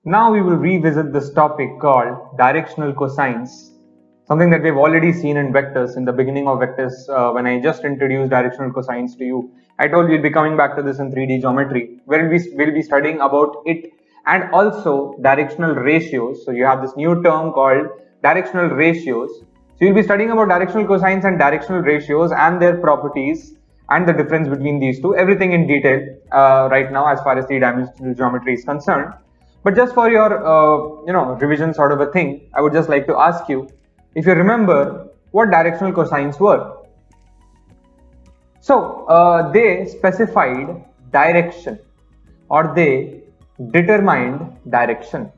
Now we will revisit this topic called directional cosines, something that we've already seen in vectors in the beginning of vectors when I just introduced directional cosines to you. I told you we'll be coming back to this in 3D geometry, where we'll be studying about it and also directional ratios. So you have this new term called directional ratios. So you'll be studying about directional cosines and directional ratios and their properties and the difference between these two, everything in detail right now as far as three-dimensional geometry is concerned. But just for your revision sort of a thing, I would just like to ask you if you remember what directional cosines were. So they specified direction, or they determined direction.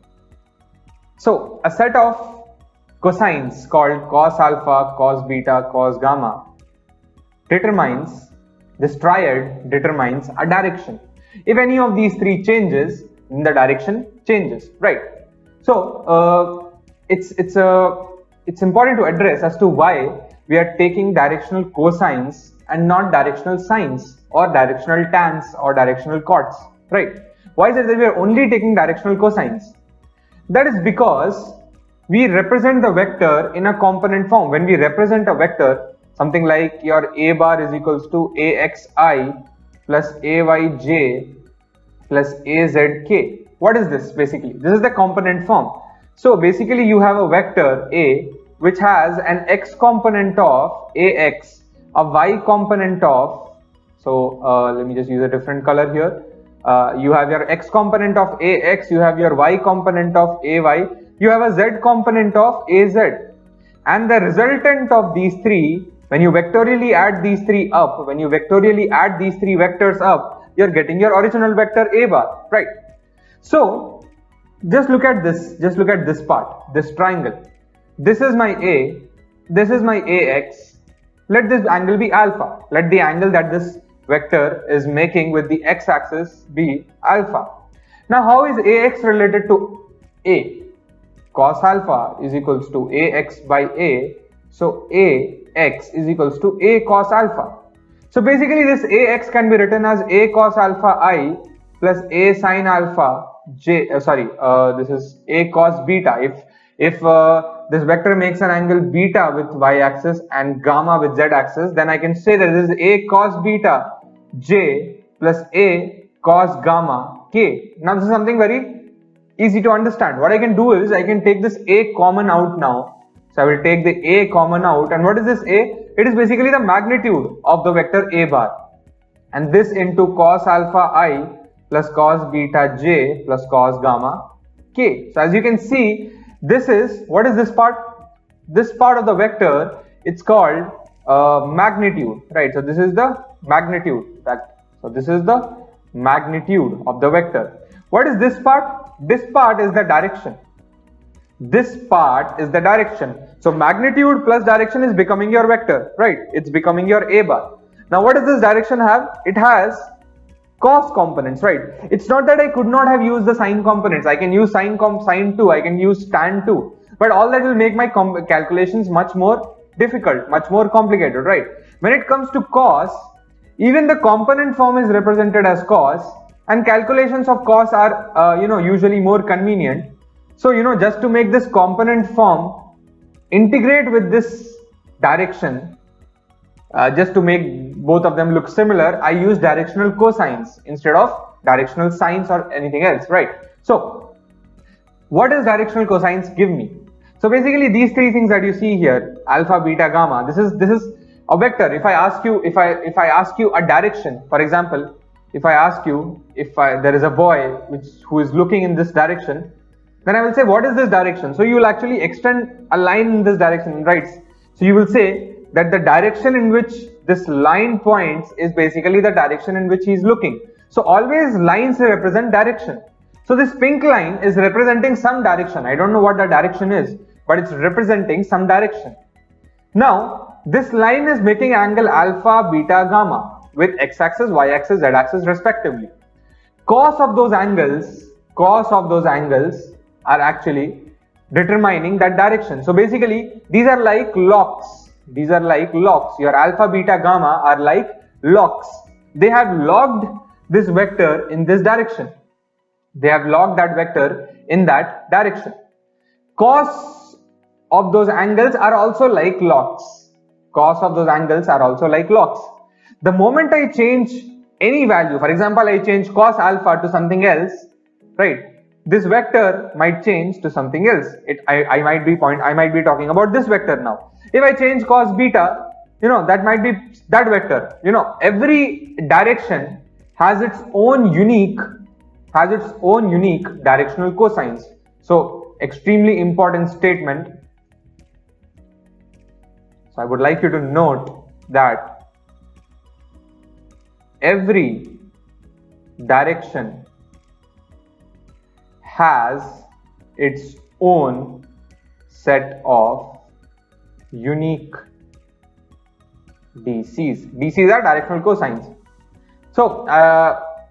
So a set of cosines called cos alpha, cos beta, cos gamma determines, this triad determines a direction. If any of these three changes, then the direction changes, right? So it's important to address as to why we are taking directional cosines and not directional sines or directional tans or directional cots, right? Why is it that we are only taking directional cosines? That is because we represent the vector in a component form. When we represent a vector, something like your a bar is equals to axi plus ayj plus azk. What is this basically? This is the component form. So basically you have a vector a which has an x component of ax, a y component of, so let me just use a different color here. You have your x component of ax, you have your y component of ay, you have a z component of az, and the resultant of these three, when you vectorially add these three up, when you vectorially add these three vectors up, you're getting your original vector a bar, right? So just look at this part, this triangle. This is my a, this is my ax. Let this angle be alpha. Let the angle that this vector is making with the x-axis be alpha. Now how is ax related to a? Cos alpha is equals to ax by a, so ax is equals to a cos alpha. So basically this ax can be written as a cos alpha I plus a sin alpha j, this is a cos beta. If this vector makes an angle beta with y-axis and gamma with z-axis, then I can say that this is a cos beta j plus a cos gamma k. Now this is something very easy to understand. What I can do is I can take this a common out now. So I will take the a common out, and what is this a? It is basically the magnitude of the vector a bar, and this into cos alpha I plus cos beta j plus cos gamma k. So as you can see, this is, what is this part? This part of the vector, it's called magnitude, right? So this is the magnitude. So this is the magnitude of the vector. What is this part? This part is the direction. This part is the direction. So magnitude plus direction is becoming your vector, right? It's becoming your a bar. Now what does this direction have? It has cos components, right? It's not that I could not have used the sine components. I can use sine 2, I can use tan 2, but all that will make my calculations much more difficult, much more complicated, right? When it comes to cos, even the component form is represented as cos, and calculations of cos are usually more convenient. So just to make this component form integrate with this direction, just to make both of them look similar, I use directional cosines instead of directional sines or anything else, right? So what does directional cosines give me? So basically these three things that you see here, alpha, beta, gamma, this is a vector. If I ask you a direction, for example, if I ask you if there is a boy who is looking in this direction, then I will say, what is this direction? So you will actually extend a line in this direction, right? So you will say that the direction in which this line points is basically the direction in which he is looking. So always lines represent direction. So this pink line is representing some direction. I don't know what the direction is, but it's representing some direction. Now this line is making angle alpha, beta, gamma with x-axis, y-axis, z-axis respectively. Cos of those angles are actually determining that direction. So basically these are like locks. Your alpha, beta, gamma are like locks. They have locked this vector in this direction. They have logged that vector in that direction. Cos of those angles are also like logs. Cos of those angles are also like logs. The moment I change any value, for example, I change cos alpha to something else, right? This vector might change to something else. I might be talking about this vector now. If I change cos beta, that might be that vector. Every direction has its own unique directional cosines. So extremely important statement. So I would like you to note that every direction has its own set of unique DCs. DCs are directional cosines. So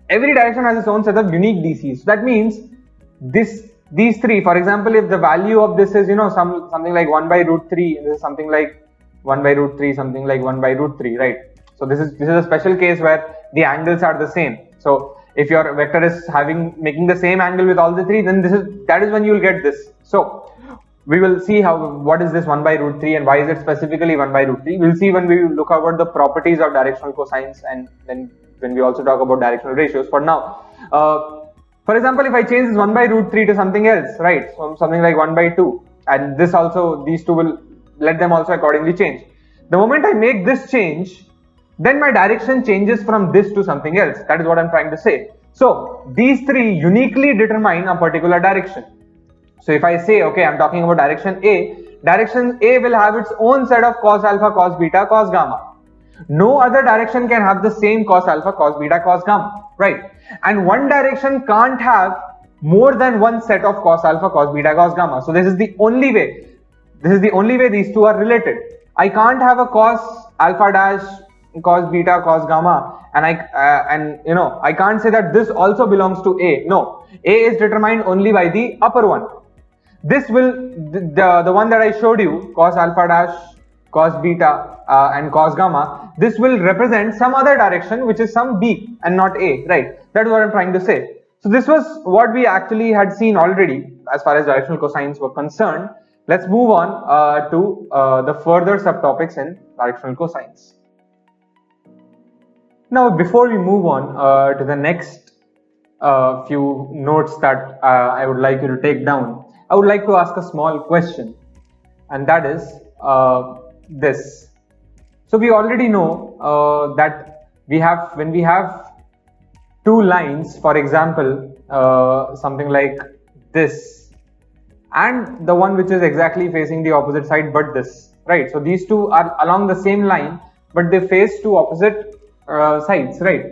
every direction has its own set of unique DCs. So that means these three, for example, if the value of this is something like 1 by root 3, this is something like 1 by root 3, something like 1 by root 3, right? So this is a special case where the angles are the same. So if your vector is making the same angle with all the three, then that is when you will get this. So we will see what is this 1 by root 3 and why is it specifically 1 by root 3. We'll see when we look about the properties of directional cosines, and then when we also talk about directional ratios. For now, for example, if I change this 1 by root 3 to something else, right, so something like 1 by 2, and these two will, let them also accordingly change. The moment I make this change, then my direction changes from this to something else. That is what I'm trying to say. So these three uniquely determine a particular direction. So if I say, okay, I'm talking about direction A will have its own set of cos alpha, cos beta, cos gamma. No other direction can have the same cos alpha, cos beta, cos gamma, right? And one direction can't have more than one set of cos alpha, cos beta, cos gamma. So this is the only way. These two are related. I can't have a cos alpha dash, cos beta, cos gamma, and I can't say that this also belongs to A. No, A is determined only by the upper one. This will, the one that I showed you, cos alpha dash, cos beta, and cos gamma, this will represent some other direction which is some B and not A, right? That is what I'm trying to say. So this was what we actually had seen already as far as directional cosines were concerned. Let's move on to the further subtopics in directional cosines. Now, before we move on to the next few notes that I would like you to take down, I would like to ask a small question, and that is this. So we already know that when we have two lines, for example, something like this, and the one which is exactly facing the opposite side but this, right? So these two are along the same line, but they face two opposite sides, right?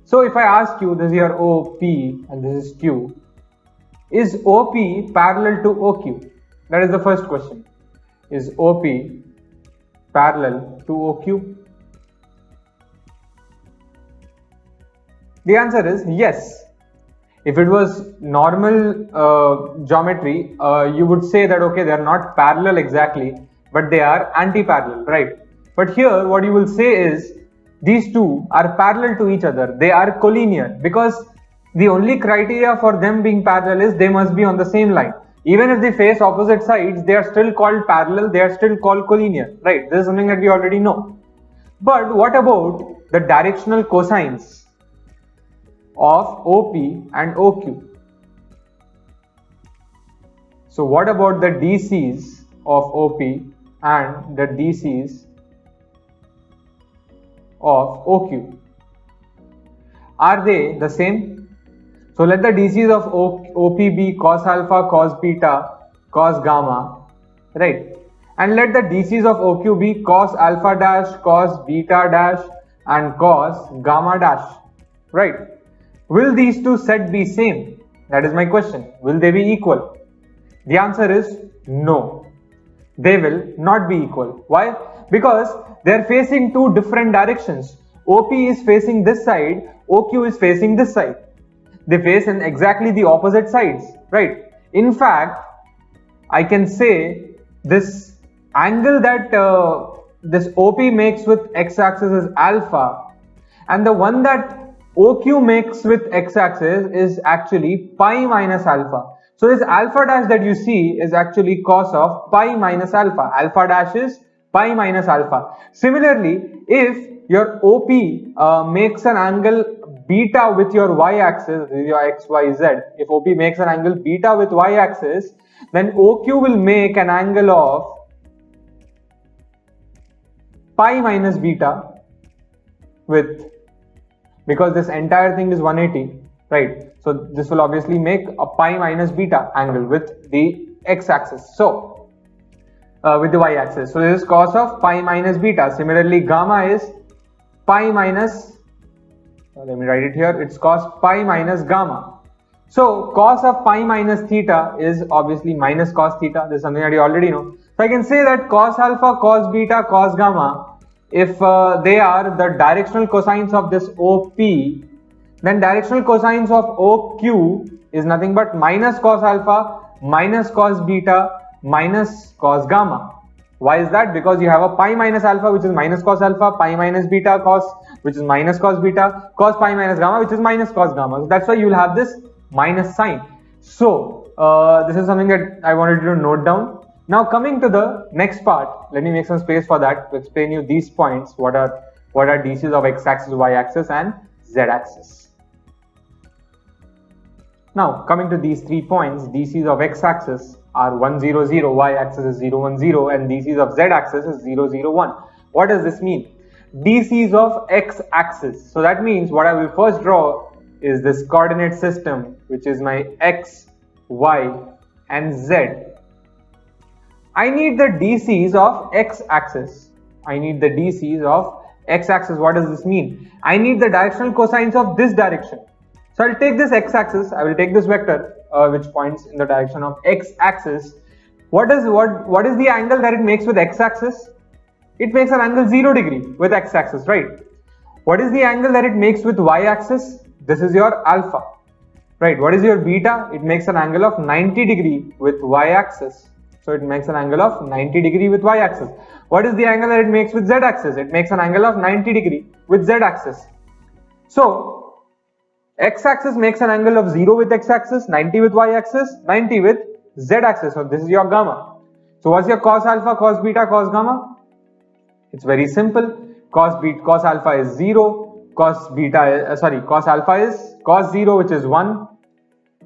So if I ask you, this is your OP and this is Q, is OP parallel to OQ? That is the first question. Is OP parallel to OQ? The answer is yes. If it was normal geometry, you would say that okay, they are not parallel exactly, but they are anti-parallel, right? But here what you will say is these two are parallel to each other. They are collinear, because the only criteria for them being parallel is they must be on the same line. Even if they face opposite sides, they are still called parallel, they are still called collinear, right? This is something that we already know. But what about the directional cosines of OP and OQ? So what about the DCs of OP and the DCs of OQ? Are they the same? So let the DCs of OP be cos alpha, cos beta, cos gamma, right? And let the DCs of OQ be cos alpha dash, cos beta dash, and cos gamma dash, right? Will these two sets be same? That is my question. Will they be equal? The answer is no. They will not be equal. Why? Because they are facing two different directions. OP is facing this side, OQ is facing this side. They face in exactly the opposite sides, right? In fact, I can say this angle that this OP makes with x-axis is alpha, and the one that OQ mixed with x-axis is actually pi minus alpha. So this alpha dash that you see is actually cos of pi minus alpha. Alpha dash is pi minus alpha. Similarly, if your OP makes an angle beta with your y-axis, this is your x, y, z. If OP makes an angle beta with y-axis, then OQ will make an angle of pi minus beta with, because this entire thing is 180, right? So this will obviously make a pi minus beta angle with the x-axis. So with the y-axis. So this is cos of pi minus beta. Similarly, gamma is pi minus, let me write it here, it's cos pi minus gamma. So cos of pi minus theta is obviously minus cos theta. This is something that you already know. So I can say that cos alpha, cos beta, cos gamma, if they are the directional cosines of this OP, then directional cosines of OQ is nothing but minus cos alpha, minus cos beta, minus cos gamma. Why is that? Because you have a pi minus alpha, which is minus cos alpha, pi minus beta cos, which is minus cos beta, cos pi minus gamma, which is minus cos gamma. So that's why you will have this minus sign. So this is something that I wanted you to note down. Now coming to the next part, let me make some space for that to explain you these points. What are DCs of x-axis, y-axis and z-axis. Now coming to these 3 points, DCs of x-axis are 1, 0, 0, y-axis is 0, 1, 0 and DCs of z-axis is 0, 0, 1. What does this mean? DCs of x-axis. So that means what I will first draw is this coordinate system, which is my x, y and z. I need the DCs of x-axis. I need the DCs of x-axis. What does this mean? I need the directional cosines of this direction. So I'll take this x-axis, I will take this vector which points in the direction of x-axis. What is the angle that it makes with x-axis? It makes an angle 0 degree with x-axis, right? What is the angle that it makes with y-axis? This is your alpha, right? What is your beta? It makes an angle of 90 degree with y-axis. So it makes an angle of 90 degree with y-axis. What is the angle that it makes with z-axis? It makes an angle of 90 degree with z-axis. So x-axis makes an angle of 0 with x-axis, 90 with y-axis, 90 with z-axis. So this is your gamma. So what's your cos alpha, cos beta, cos gamma? It's very simple. Cos alpha is 0, cos alpha is cos 0, which is 1,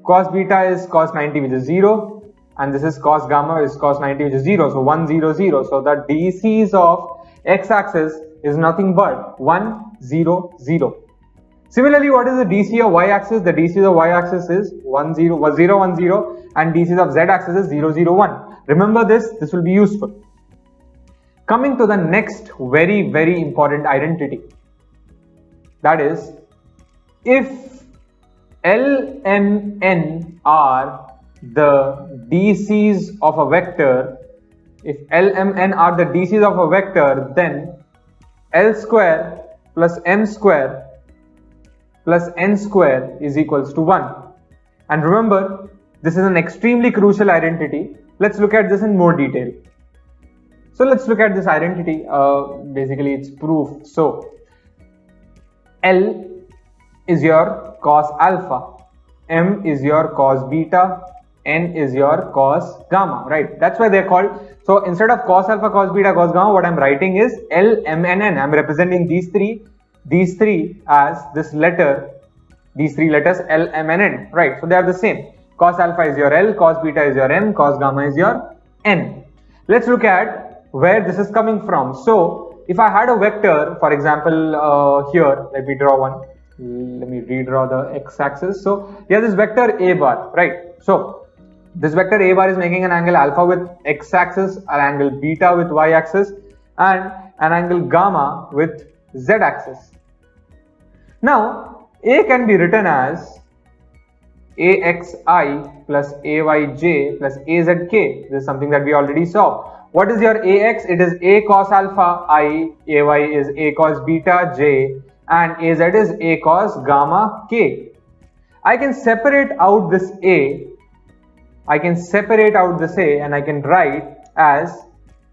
cos beta is cos 90, which is 0, and this is cos gamma is cos 90, which is 0. So 1, 0, 0. So the DCs of x-axis is nothing but 1, 0, 0. Similarly, what is the DC of y-axis? The DC of y-axis is 1, 0, 0, 1, 0 and DCs of z-axis is 0, 0, 1. Remember this will be useful. Coming to the next very, very important identity. That is, if L, M, N are the DCs of a vector, if L, M, N are the DCs of a vector, then L square plus M square plus N square is equals to 1. And remember, this is an extremely crucial identity. Let's look at this in more detail. So let's look at this identity. Basically, it's proof. So L is your cos alpha, M is your cos beta, N is your cos gamma, right? That's why they're called. So instead of cos alpha, cos beta, cos gamma, what I'm writing is L, M, and N. I'm representing these three as this letter, these 3 letters L, M, and N, right? So they are the same. Cos alpha is your L, cos beta is your M, cos gamma is your N. Let's look at where this is coming from. So if I had a vector, for example, here, let me draw one. Let me redraw the x-axis. So here this vector A bar, right? So this vector A bar is making an angle alpha with x-axis, an angle beta with y-axis, and an angle gamma with z-axis. Now A can be written as AXI plus AYJ plus AZK. This is something that we already saw. What is your AX? It is A cos alpha I, AY is A cos beta J, and AZ is A cos gamma K. I can separate out this A. And I can write as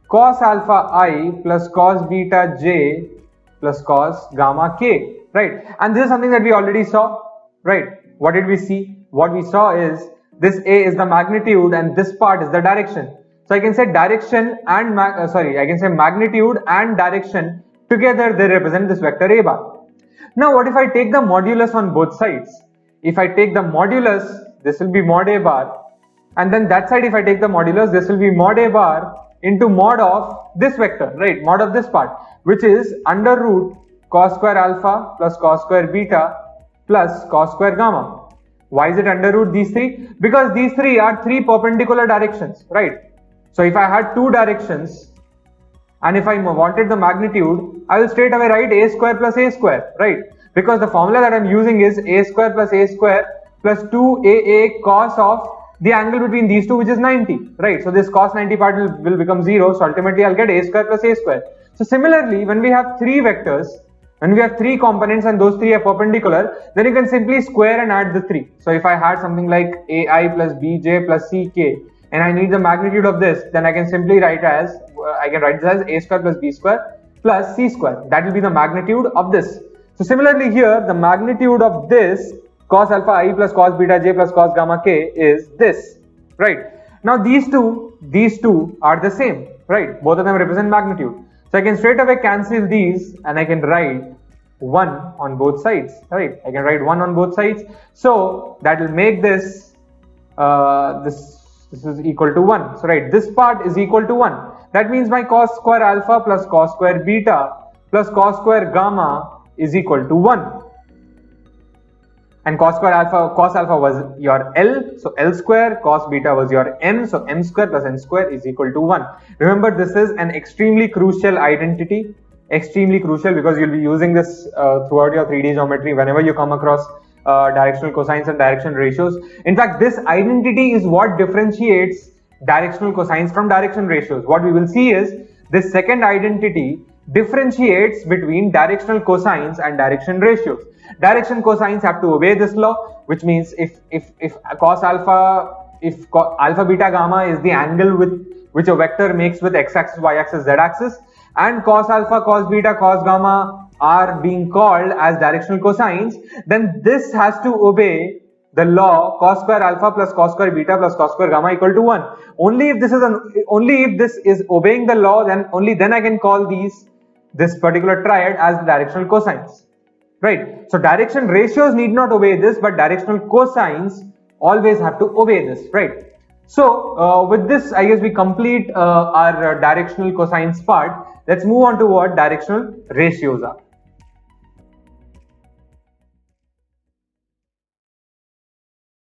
cos alpha I plus cos beta J plus cos gamma K. right? And this is something that we already saw, right? What did we see? What we saw is this A is the magnitude and this part is the direction. So I can say direction and I can say magnitude and direction together, they represent this vector A bar. Now what if I take the modulus on both sides? If I take the modulus, this will be mod A bar, and then that side if I take the modulus, this will be mod A bar into mod of this vector, right? Mod of this part, which is under root cos square alpha plus cos square beta plus cos square gamma. Why is it under root these three? Because these three are three perpendicular directions, right? So if I had two directions and if I wanted the magnitude, I will straight away write a square plus a square, right? Because the formula that I'm using is a square plus a square plus 2aa cos of the angle between these two, which is 90, right? So this cos 90 part will become 0. So ultimately I'll get a square plus a square. So similarly, when we have three vectors, when we have three components and those three are perpendicular, then you can simply square and add the three. So if I had something like ai plus bj plus ck and I need the magnitude of this, then I can simply write as, I can write this as a square plus b square plus c square. That will be the magnitude of this. So similarly here, the magnitude of this cos alpha I plus cos beta j plus cos gamma k is this, right? Now these two are the same, right? Both of them represent magnitude. So I can straight away cancel these and I can write 1 on both sides, right? I can write 1 on both sides. So that will make this, this is equal to 1. So right, this part is equal to 1. That means my cos square alpha plus cos square beta plus cos square gamma is equal to 1. And cos alpha was your L, so L square, cos beta was your M, so M square plus N square is equal to 1. Remember, this is an extremely crucial identity, extremely crucial, because you'll be using this throughout your 3D geometry whenever you come across directional cosines and direction ratios. In fact, this identity is what differentiates directional cosines from direction ratios. What we will see is this second identity differentiates between directional cosines and direction ratios. Direction cosines have to obey this law, which means if alpha beta gamma is the angle which a vector makes with x-axis, y-axis, z-axis, and cos alpha, cos beta, cos gamma are being called as directional cosines, then this has to obey the law cos square alpha plus cos square beta plus cos square gamma equal to 1. Only if this is obeying the law, then only then I can call this particular triad as the directional cosines, right? So direction ratios need not obey this, but directional cosines always have to obey this, right? So with this, I guess we complete our directional cosines part. Let's move on to what directional ratios are.